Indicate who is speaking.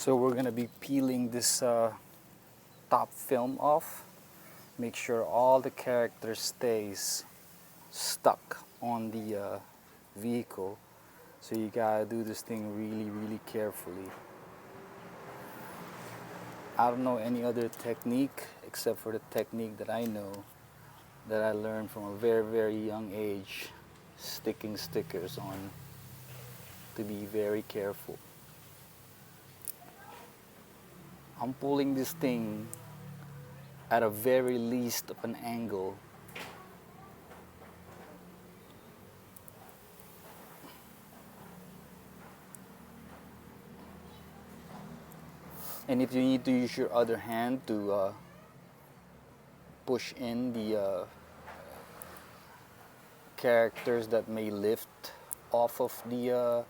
Speaker 1: So we're gonna be peeling this top film off. Make sure all the character stays stuck on the vehicle. So you gotta do this thing really carefully. I don't know any other technique except for the technique that I know, that I learned from a very young age, sticking stickers on, to be very careful. I'm pulling this thing at a very least of an angle. And if you need to use your other hand to push in the characters that may lift off of the